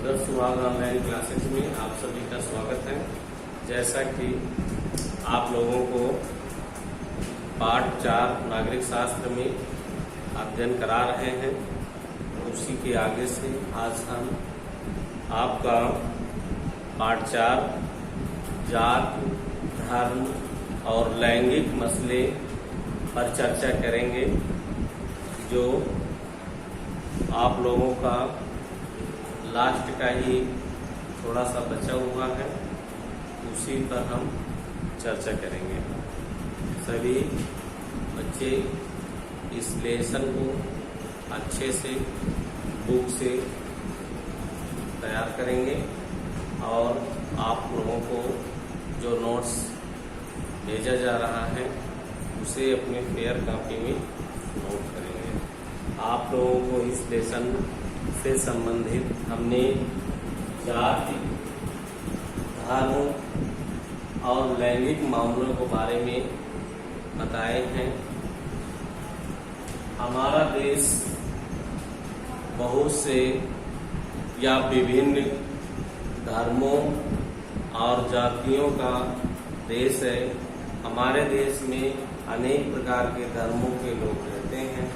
आदर्श सुहाग online classes में आप सभी का स्वागत है। जैसा कि आप लोगों को पाठ 4 नागरिक शास्त्र में अध्ययन करा रहे हैं, उसी के आगे से आज हम आपका पाठ 4 जात, धर्म और लैंगिक मसले पर चर्चा करेंगे। जो आप लोगों का लास्ट का ही थोड़ा सा बचा हुआ है, उसी पर हम चर्चा करेंगे। सभी बच्चे इस लेसन को अच्छे से बुक से तैयार करेंगे और आप लोगों को जो नोट्स भेजा जा रहा है उसे अपने फेयर कॉपी में नोट करेंगे। आप लोगों को इस लेसन से संबंधित हमने जाति, धर्म और लैंगिक मामलों के बारे में बताए हैं। हमारा देश बहुत से या विभिन्न धर्मों और जातियों का देश है। हमारे देश में अनेक प्रकार के धर्मों के लोग रहते हैं,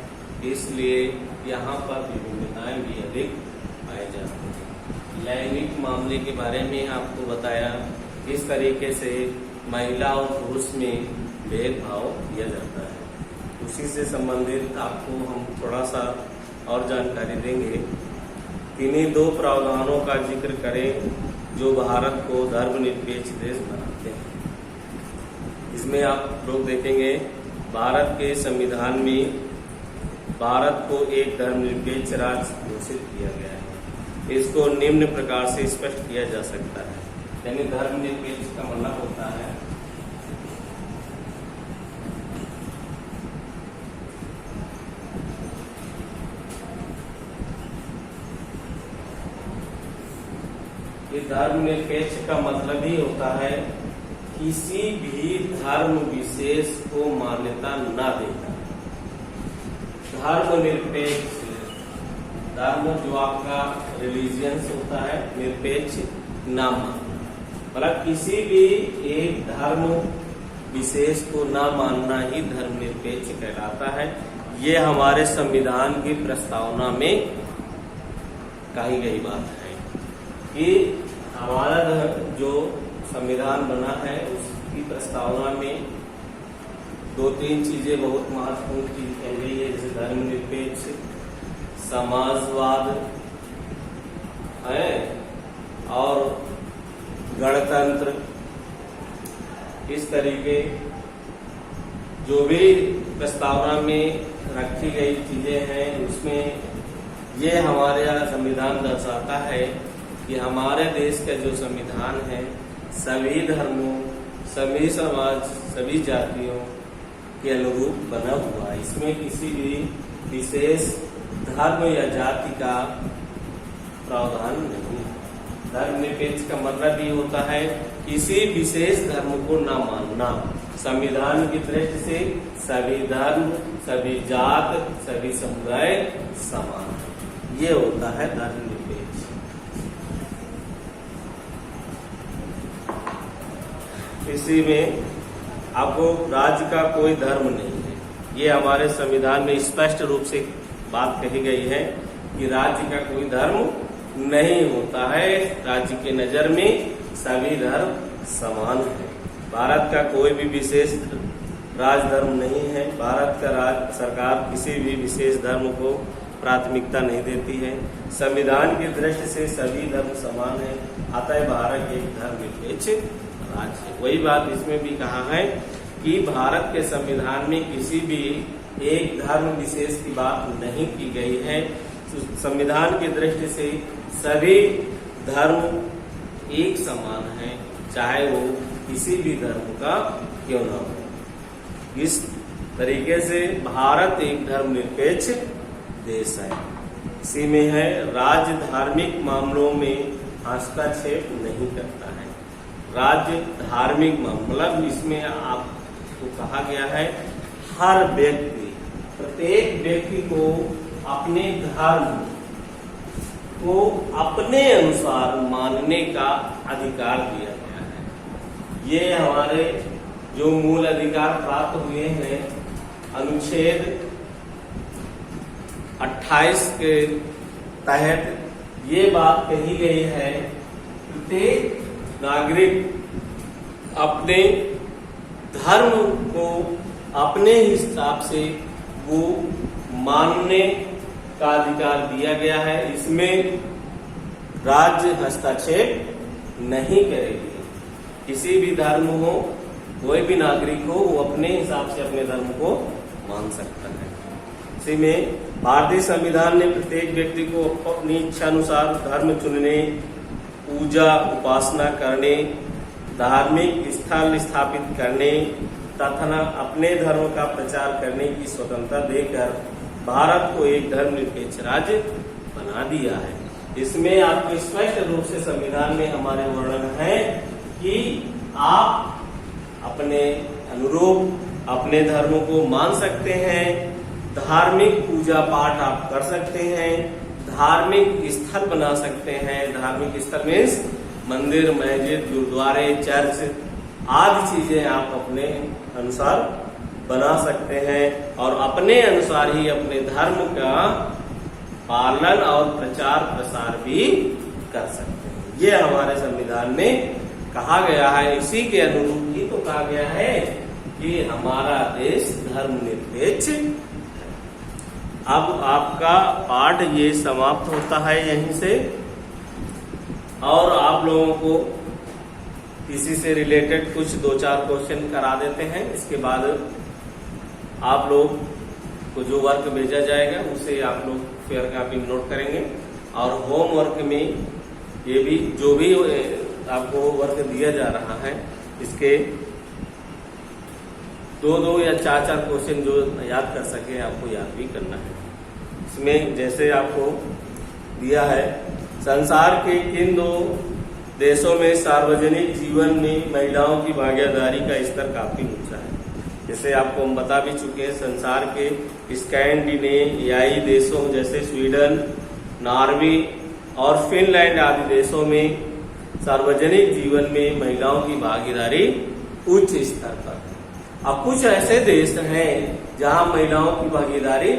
इसलिए यहाँ पर विभिन्नताएं भी अधिक पाई जाती हैं। लैंगिक मामले के बारे में आपको बताया किस तरीके से महिला और पुरुष में भेदभाव किया जाता है। उसी से संबंधित आपको हम थोड़ा सा और जानकारी देंगे। इन्हीं 2 प्रावधानों का जिक्र करें जो भारत को धर्मनिरपेक्ष देश बनाते हैं। इसमें आप लोग देखेंगे भारत के संविधान में भारत को एक धर्मनिरपेक्ष राज्य घोषित किया गया है। इसको निम्न प्रकार से स्पष्ट किया जा सकता है। यानी धर्मनिरपेक्ष का मतलब होता है कि धर्मनिरपेक्ष का मतलब ही होता है किसी भी धर्म विशेष को मान्यता न देना। धर्मनिरपेक्ष धर्म जो आपका रिलीजियंस होता है, निरपेक्ष नाम, मतलब किसी भी एक धर्म विशेष को न मानना ही धर्मनिरपेक्ष कहलाता है। ये हमारे संविधान की प्रस्तावना में कही गई बात है कि हमारा जो संविधान बना है उसकी प्रस्तावना में 2-3 चीजें बहुत महत्वपूर्ण चीज कही गई है, जैसे धर्मनिरपेक्ष, समाजवाद है और गणतंत्र। इस तरीके जो भी प्रस्तावना में रखी गई चीजें हैं उसमें ये हमारे संविधान दर्शाता है कि हमारे देश का जो संविधान है सभी धर्मों, सभी समाज, सभी जातियों के अनुरूप बना हुआ है। इसमें किसी भी विशेष धर्म या जाति का प्रावधान नहीं है। धर्मनिरपेक्ष का मतलब ये होता है किसी विशेष धर्म को न मानना। संविधान की दृष्टि से सभी धर्म, सभी जात, सभी समुदाय समान है। ये होता है धर्मनिरपेक्ष। इसी में आपको राज्य का कोई धर्म नहीं है। ये हमारे संविधान में स्पष्ट रूप से बात कही गई है कि राज्य का कोई धर्म नहीं होता है। राज्य के नजर में सभी धर्म समान है। भारत का कोई भी विशेष राजधर्म नहीं है। भारत का राज्य सरकार किसी भी विशेष धर्म को प्राथमिकता नहीं देती है। संविधान की दृष्टि से सभी धर्म समान है। अतः भारत एक धर्मनिरपेक्ष राज्य है। वही बात इसमें भी कहा है कि भारत के संविधान में किसी भी एक धर्म विशेष की बात नहीं की गई है। संविधान की दृष्टि से सभी धर्म एक समान है, चाहे वो किसी भी धर्म का क्यों न हो। इस तरीके से भारत एक धर्मनिरपेक्ष देश है। इसी में है राज्य धार्मिक मामलों में हस्तक्षेप नहीं करता है। राज्य धार्मिक मतलब इसमें आपको कहा गया है हर व्यक्ति, प्रत्येक व्यक्ति को अपने धर्म को अपने अनुसार मानने का अधिकार दिया गया है। ये हमारे जो मूल अधिकार प्राप्त हुए हैं अनुच्छेद 28 के तहत ये बात कही गई है, प्रत्येक नागरिक अपने धर्म को अपने हिसाब से वो मानने का अधिकार दिया गया है। इसमें राज्य हस्तक्षेप नहीं करेगी। किसी भी धर्म हो, कोई भी नागरिक हो, वो अपने हिसाब से अपने धर्म को मान सकता है। इसी में भारतीय संविधान ने प्रत्येक व्यक्ति को अपनी इच्छा अनुसार धर्म चुनने, पूजा उपासना करने, धार्मिक स्थल स्थापित करने तथा अपने धर्म का प्रचार करने की स्वतंत्रता देकर भारत को एक धर्मनिरपेक्ष राज्य बना दिया है। इसमें आपको स्पष्ट रूप से संविधान में हमारे वर्णन है कि आप अपने अनुरूप अपने धर्म को मान सकते हैं, धार्मिक पूजा पाठ आप कर सकते हैं, धार्मिक स्थल बना सकते हैं। धार्मिक स्थल मीन्स मंदिर, मस्जिद, गुरुद्वारे, चर्च आदि चीजें आप अपने अनुसार बना सकते हैं और अपने अनुसार ही अपने धर्म का पालन और प्रचार प्रसार भी कर सकते हैं। ये हमारे संविधान में कहा गया है। इसी के अनुरूप ही तो कहा गया है कि हमारा देश धर्मनिरपेक्ष है। अब आपका पाठ ये समाप्त होता है यहीं से, और आप लोगों को इसी से रिलेटेड कुछ 2-4 क्वेश्चन करा देते हैं। इसके बाद आप लोग को जो वर्क भेजा जाएगा उसे आप लोग फेयर कॉपी नोट करेंगे, और होमवर्क में ये भी जो भी आपको वर्क दिया जा रहा है इसके 2-2 या 4-4 क्वेश्चन जो याद कर सके आपको याद भी करना है। इसमें जैसे आपको दिया है, संसार के किन 2 देशों में सार्वजनिक जीवन में महिलाओं की भागीदारी का स्तर काफी ऊंचा है। जैसे आपको हम बता भी चुके हैं, संसार के स्कैंडिनेवियाई देशों जैसे स्वीडन, नॉर्वे और फिनलैंड आदि देशों में सार्वजनिक जीवन में महिलाओं की भागीदारी उच्च स्तर पर है। अब कुछ ऐसे देश हैं जहां महिलाओं की भागीदारी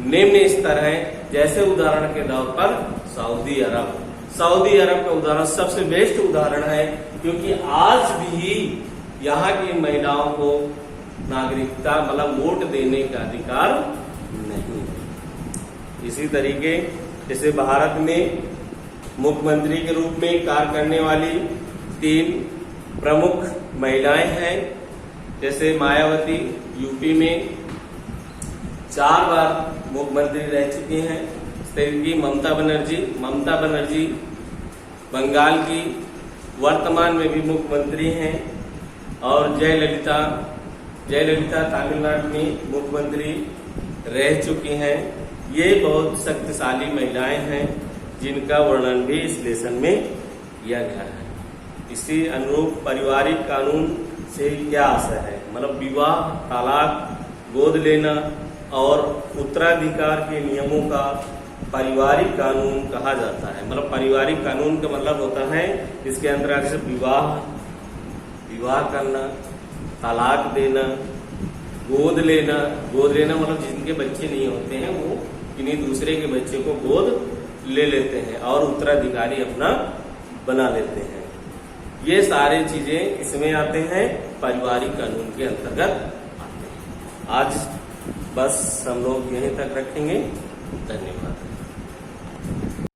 निम्न स्तर है, जैसे उदाहरण के तौर पर सऊदी अरब। सऊदी अरब का उदाहरण सबसे बेस्ट उदाहरण है, क्योंकि आज भी यहाँ की महिलाओं को नागरिकता मतलब वोट देने का अधिकार नहीं है। इसी तरीके जैसे भारत में मुख्यमंत्री के रूप में कार्य करने वाली 3 प्रमुख महिलाएं हैं। जैसे मायावती यूपी में 4 बार मुख्यमंत्री रह चुकी हैं। की ममता बनर्जी बंगाल की वर्तमान में भी मुख्यमंत्री हैं, और जयललिता तमिलनाडु में मुख्यमंत्री रह चुकी हैं। ये बहुत शक्तिशाली महिलाएं हैं जिनका वर्णन भी इस लेसन में किया गया है। इसी अनुरूप पारिवारिक कानून से क्या आशय है, मतलब विवाह, तलाक, गोद लेना और उत्तराधिकार के नियमों का पारिवारिक कानून कहा जाता है। मतलब पारिवारिक कानून का मतलब होता है इसके अंतर्गत जैसे विवाह करना, तलाक देना, गोद लेना मतलब जिनके बच्चे नहीं होते हैं वो किन्हीं दूसरे के बच्चे को गोद ले लेते हैं और उत्तराधिकारी अपना बना लेते हैं। ये सारी चीजें इसमें आते हैं, पारिवारिक कानून के अंतर्गत आते हैं। आज बस हम लोग यहीं तक रखेंगे। धन्यवाद।